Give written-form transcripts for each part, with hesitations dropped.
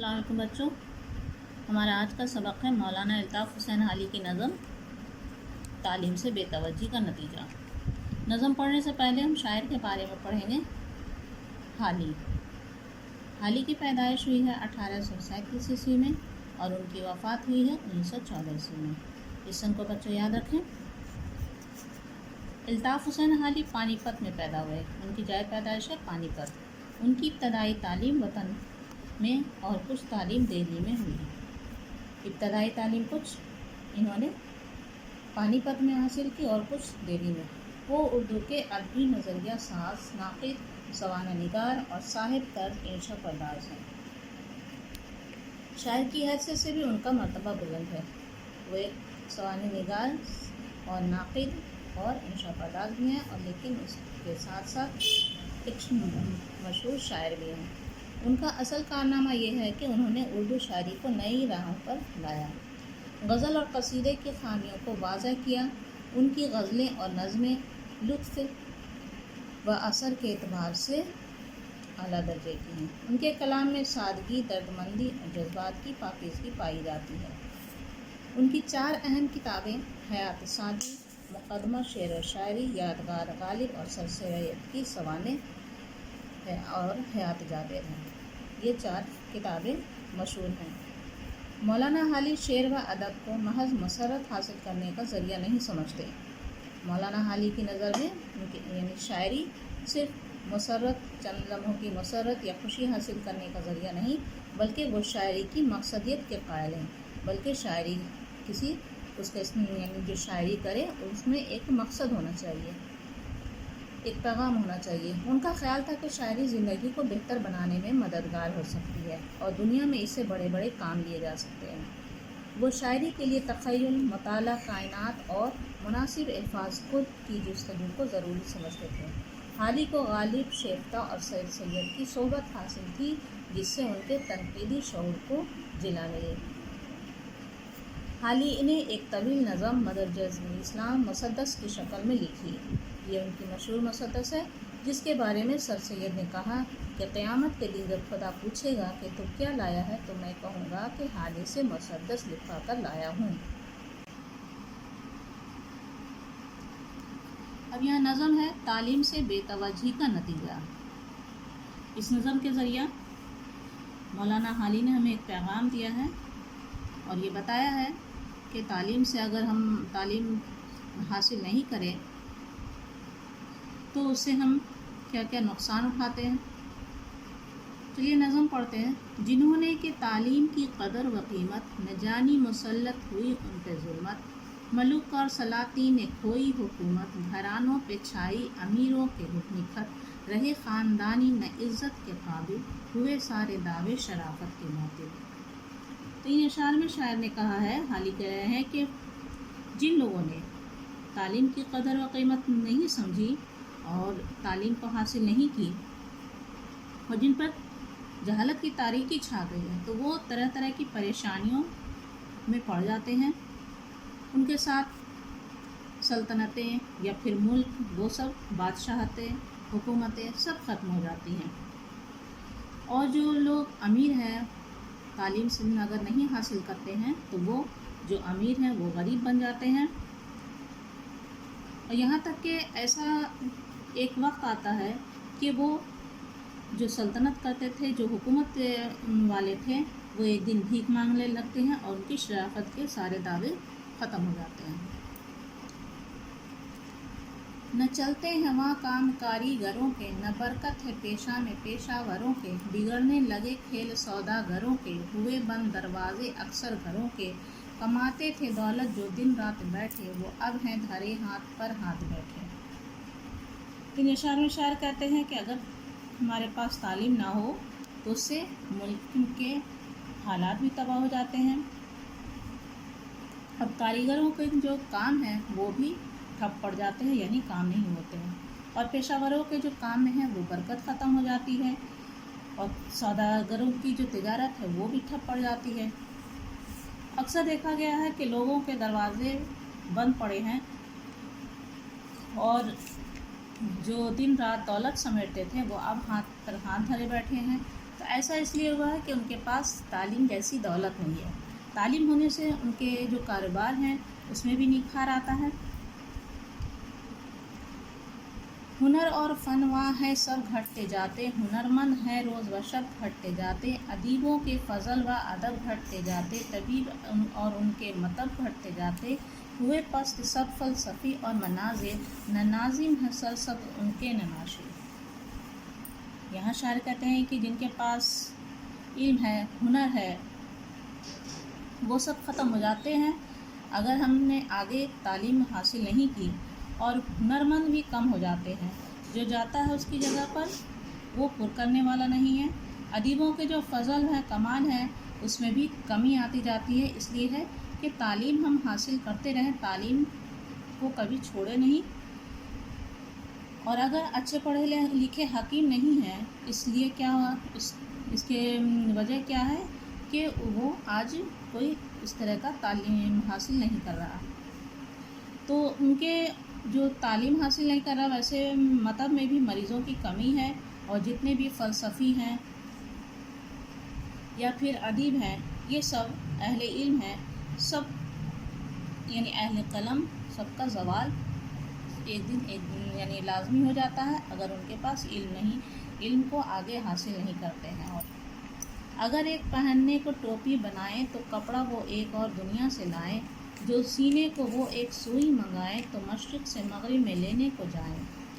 السلام علیکم بچوں، ہمارا آج کا سبق ہے مولانا الطاف حسین حالی کی نظم تعلیم سے بے توجہی کا نتیجہ۔ نظم پڑھنے سے پہلے ہم شاعر کے بارے میں پڑھیں گے۔ حالی کی پیدائش ہوئی ہے 1837 عیسوی میں اور ان کی وفات ہوئی ہے 1914 عیسوی میں۔ اس سن کو بچوں یاد رکھیں۔ الطاف حسین حالی پانی پت میں پیدا ہوئے۔ ان کی جائے پیدائش ہے پانی پت۔ ان کی ابتدائی تعلیم وطن میں اور کچھ تعلیم دہلی میں ہوئی۔ ابتدائی تعلیم کچھ انہوں نے پانی پت میں حاصل کی اور کچھ دہلی میں۔ وہ اردو کے ادبی نظریہ ساز، ناقد، سوانح نگار اور صاحب طرز انشا پرداز ہیں۔ شاعر کی حیثیت سے بھی ان کا مرتبہ بلند ہے۔ وہ ایک سوانح نگار اور ناقد اور انشا پرداز بھی ہیں، اور لیکن اس کے ساتھ ساتھ ایک مشہور شاعر بھی ہیں۔ ان کا اصل کارنامہ یہ ہے کہ انہوں نے اردو شاعری کو نئی راہوں پر لایا، غزل اور قصیدے کی خامیوں کو واضح کیا۔ ان کی غزلیں اور نظمیں لطف و اثر کے اعتبار سے اعلیٰ درجے کی ہیں۔ ان کے کلام میں سادگی، دردمندی اور جذبات کی پاکیزگی پائی جاتی ہے۔ ان کی 4 اہم کتابیں حیات سعدی، مقدمہ شعر و شاعری، یادگار غالب اور سرسید کی سوانح اور حیات جابر ہیں۔ یہ 4 کتابیں مشہور ہیں۔ مولانا حالی شعر و ادب کو محض مسرت حاصل کرنے کا ذریعہ نہیں سمجھتے۔ مولانا حالی کی نظر میں یعنی شاعری صرف مسرت، چند لمحوں کی مسرت یا خوشی حاصل کرنے کا ذریعہ نہیں، بلکہ وہ شاعری کی مقصدیت کے قائل ہیں۔ بلکہ شاعری یعنی جو شاعری کرے اس میں ایک مقصد ہونا چاہیے، ایک پیغام ہونا چاہیے۔ ان کا خیال تھا کہ شاعری زندگی کو بہتر بنانے میں مددگار ہو سکتی ہے اور دنیا میں اس سے بڑے بڑے کام لیے جا سکتے ہیں۔ وہ شاعری کے لیے تخیل، مطالعہ کائنات اور مناسب الفاظ کی جستجو کو ضروری سمجھتے تھے۔ حالی کو غالب، شیفتہ اور سید کی صحبت حاصل تھی، جس سے ان کے تنقیدی شعور کو جلا ملی۔ حالی نے ایک طویل نظم مدرجہ اسلام مسدس کی شکل میں لکھی۔ یہ ان کی مشہور مسدس ہے، جس کے بارے میں سر سید نے کہا کہ قیامت کے دن جب خدا پوچھے گا کہ تو کیا لایا ہے، تو میں کہوں گا کہ حالی سے مسدس لکھوا کر لایا ہوں۔ اب یہاں نظم ہے تعلیم سے بے توجہی کا نتیجہ۔ اس نظم کے ذریعہ مولانا حالی نے ہمیں ایک پیغام دیا ہے اور یہ بتایا ہے کہ تعلیم سے اگر ہم تعلیم حاصل نہیں کریں تو اس سے ہم کیا کیا نقصان اٹھاتے ہیں۔ چلیے نظم پڑھتے ہیں۔ جنہوں نے کہ تعلیم کی قدر و قیمت، نہ جانی مسلط ہوئی ان پہ ظلمت، ملوک اور سلاطین نے کھوئی حکومت، گھرانوں پہ چھائی امیروں کے نکھت، رہے خاندانی نہ عزت کے قابل، ہوئے سارے دعوے شرافت کے معطل۔ تو ان اشعار میں شاعر نے کہا ہے، حالی کہہ رہے ہیں کہ جن لوگوں نے تعلیم کی قدر و قیمت نہیں سمجھی اور تعلیم کو حاصل نہیں کی اور جن پر جہالت کی تاریکی چھا گئی ہے، تو وہ طرح طرح کی پریشانیوں میں پڑ جاتے ہیں۔ ان کے ساتھ سلطنتیں یا پھر ملک، وہ سب بادشاہتیں، حکومتیں سب ختم ہو جاتی ہیں، اور جو لوگ امیر ہیں تعلیم سے اگر نہیں حاصل کرتے ہیں تو وہ جو امیر ہیں وہ غریب بن جاتے ہیں، اور یہاں تک کہ ایسا ایک وقت آتا ہے کہ وہ جو سلطنت کرتے تھے، جو حکومت والے تھے، وہ ایک دن بھیک مانگنے لگتے ہیں اور ان کی شرافت کے سارے دعوے ختم ہو جاتے ہیں۔ نہ چلتے ہیں وہاں کام کاریگروں کے، نہ برکت ہے پیشہ میں پیشہ وروں کے، بگڑنے لگے کھیل سوداگروں کے، ہوئے بند دروازے اکثر گھروں کے، کماتے تھے دولت جو دن رات بیٹھے، وہ اب ہیں دھرے ہاتھ پر ہاتھ بیٹھے۔ ان اشعار میں شاعر کہتے ہیں کہ اگر ہمارے پاس تعلیم نہ ہو تو اس سے ملک کے حالات بھی تباہ ہو جاتے ہیں۔ اب کاریگروں کے جو کام ہیں وہ بھی ٹھپ پڑ جاتے ہیں، یعنی کام نہیں ہوتے ہیں، اور پیشہ وروں کے جو کام ہیں وہ برکت ختم ہو جاتی ہے، اور سوداگروں کی جو تجارت ہے وہ بھی ٹھپ پڑ جاتی ہے۔ اکثر دیکھا گیا ہے کہ لوگوں کے دروازے بند پڑے ہیں، اور جو دن رات دولت سمیٹتے تھے وہ اب ہاتھ پر ہاتھ دھرے بیٹھے ہیں۔ تو ایسا اس لیے ہوا ہے کہ ان کے پاس تعلیم جیسی دولت نہیں ہے. تعلیم ہونے سے ان کے جو کاروبار ہیں اس میں بھی نکھار آتا ہے. ہنر اور فن وہاں ہے سب گھٹتے جاتے، ہنرمند ہیں روز بشب گھٹتے جاتے، ادیبوں کے فضل و ادب گھٹتے جاتے، طبیب اور ان کے مطب گھٹتے جاتے، ہوئے پست سب فلسفی اور مناظر، نہ ناظم ہے سر سب ان کے نناشے. یہاں شاعر کہتے ہیں کہ جن کے پاس علم ہے، ہنر ہے، وہ سب ختم ہو جاتے ہیں اگر ہم نے آگے تعلیم حاصل نہیں کی، اور ہنرمند بھی کم ہو جاتے ہیں. جو جاتا ہے اس کی جگہ پر وہ پر کرنے والا نہیں ہے. ادیبوں کے جو فضل ہے، کمال ہے، اس میں بھی کمی آتی جاتی ہے. اس لیے ہے کہ تعلیم ہم حاصل کرتے رہیں، تعلیم کو کبھی چھوڑے نہیں. اور اگر اچھے پڑھے لکھے حکیم نہیں ہیں، اس لیے کیا اس کے وجہ کیا ہے کہ وہ آج کوئی اس طرح کا تعلیم حاصل نہیں کر رہا. تو ان کے جو تعلیم حاصل نہیں کر رہا، ویسے مطلب میں بھی مریضوں کی کمی ہے. اور جتنے بھی فلسفی ہیں یا پھر ادیب ہیں، یہ سب اہل علم ہیں، سب یعنی اہل قلم، سب کا زوال ایک دن یعنی لازمی ہو جاتا ہے اگر ان کے پاس علم کو آگے حاصل نہیں کرتے ہیں. اور اگر ایک پہننے کو ٹوپی بنائیں تو کپڑا وہ ایک اور دنیا سے لائیں، جو سینے کو وہ ایک سوئی منگائیں تو مشرق سے مغرب میں لینے کو جائیں.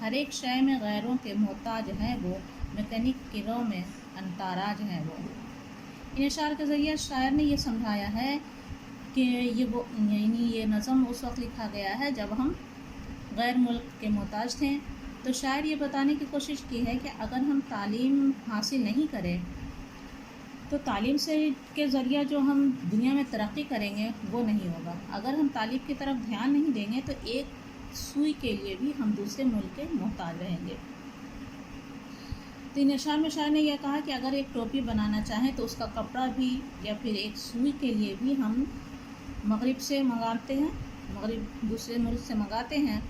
ہر ایک شے میں غیروں کے محتاج ہیں وہ، میکینک کی رو میں انتاراج ہیں وہ. ان اشعار کے ذریعے شاعر نے یہ سمجھایا ہے کہ یہ نظم اس وقت لکھا گیا ہے جب ہم غیر ملک کے محتاج تھے. تو شاعر یہ بتانے کی کوشش کی ہے کہ اگر ہم تعلیم حاصل نہیں کریں تو تعلیم کے ذریعہ جو ہم دنیا میں ترقی کریں گے وہ نہیں ہوگا. اگر ہم تعلیم کی طرف دھیان نہیں دیں گے تو ایک سوئی کے لیے بھی ہم دوسرے ملک کے محتاج رہیں گے. تو ان اشعار میں شاعر نے یہ کہا کہ اگر ایک ٹوپی بنانا چاہیں تو اس کا کپڑا بھی یا پھر ایک سوئی کے لیے بھی ہم مغرب سے منگاتے ہیں، مغرب دوسرے ملک سے منگاتے ہیں،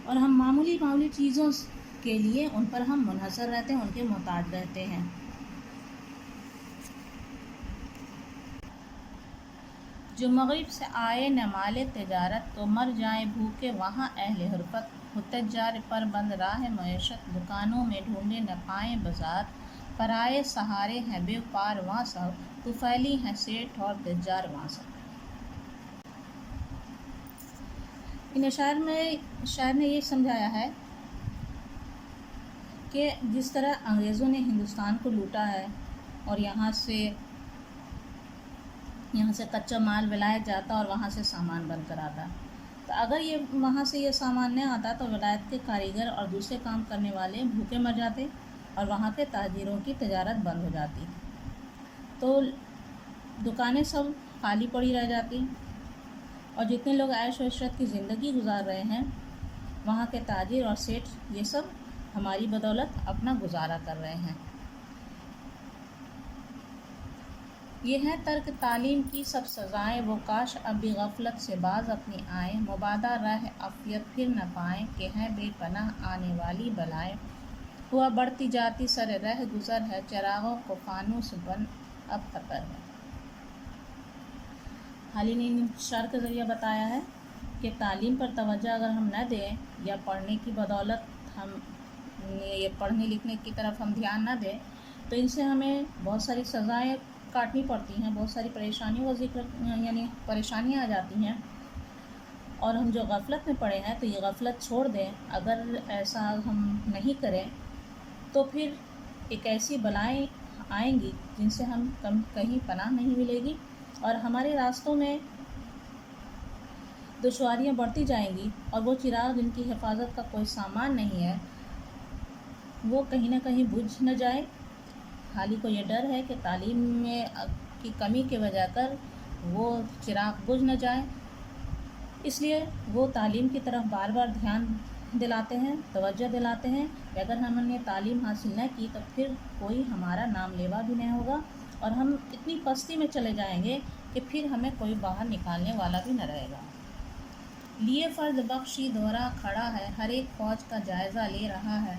اور ہم معمولی چیزوں کے لیے ان پر ہم منحصر رہتے ہیں، ان کے محتاج رہتے ہیں. جو مغرب سے آئے نہ مال تجارت، تو مر جائیں بھوکے وہاں اہل حرفت. تجار پر بند راہ معیشت، دکانوں میں ڈھونڈے نہ پائیں بازار. پرائے سہارے ہیں بے پار وہاں سب، طفیلی ہیں سیٹھ اور تجار وہاں سب. ان اشعار میں شاعر نے یہ سمجھایا ہے کہ جس طرح انگریزوں نے ہندوستان کو لوٹا ہے اور یہاں سے کچا مال ولایت جاتا اور وہاں سے سامان بن کر آتا، تو اگر وہاں سے یہ سامان نہیں آتا تو ولایت کے کاریگر اور دوسرے کام کرنے والے بھوکے مر جاتے اور وہاں کے تاجروں کی تجارت بند ہو جاتی، تو دکانیں سب خالی پڑی رہ جاتی، اور جتنے لوگ عیش و عشرت کی زندگی گزار رہے ہیں وہاں کے تاجر اور سیٹھ یہ سب ہماری بدولت اپنا گزارا کر رہے ہیں. یہ ہے ترک تعلیم کی سب سزائیں، وہ کاش اب بھی غفلت سے باز اپنی آئیں. مبادا راہ عافیت پھر نہ پائیں، کہ ہیں بے پناہ آنے والی بلائیں. ہوا بڑھتی جاتی سر رہ گزر ہے، چراغوں کو فانوس بن اب خطر ہے. حال ہی نے ان اشعار کے ذریعے بتایا ہے کہ تعلیم پر توجہ اگر ہم نہ دیں یا پڑھنے کی بدولت ہم یہ پڑھنے لکھنے کی طرف ہم دھیان نہ دیں تو ان سے ہمیں بہت ساری سزائیں کاٹنی پڑتی ہیں، بہت ساری پریشانیاں آ جاتی ہیں. اور ہم جو غفلت میں پڑے ہیں تو یہ غفلت چھوڑ دیں. اگر ایسا ہم نہیں کریں تو پھر ایک ایسی بلائیں آئیں گی جن سے ہم کہیں پناہ نہیں ملے گی، اور ہمارے راستوں میں دشواریاں بڑھتی جائیں گی، اور وہ چراغ جن کی حفاظت کا کوئی سامان نہیں ہے وہ کہیں نہ کہیں بجھ نہ جائے. حالی کو یہ ڈر ہے کہ تعلیم میں کی کمی کی وجہ کر وہ چراغ بجھ نہ جائے، اس لیے وہ تعلیم کی طرف بار بار دھیان دلاتے ہیں، توجہ دلاتے ہیں کہ اگر ہم نے تعلیم حاصل نہ کی تو پھر کوئی ہمارا نام لیوا بھی نہیں ہوگا، اور ہم اتنی پستی میں چلے جائیں گے کہ پھر ہمیں کوئی باہر نکالنے والا بھی نہ رہے گا. لیے فرد بخشی دورہ کھڑا ہے، ہر ایک فوج کا جائزہ لے رہا ہے.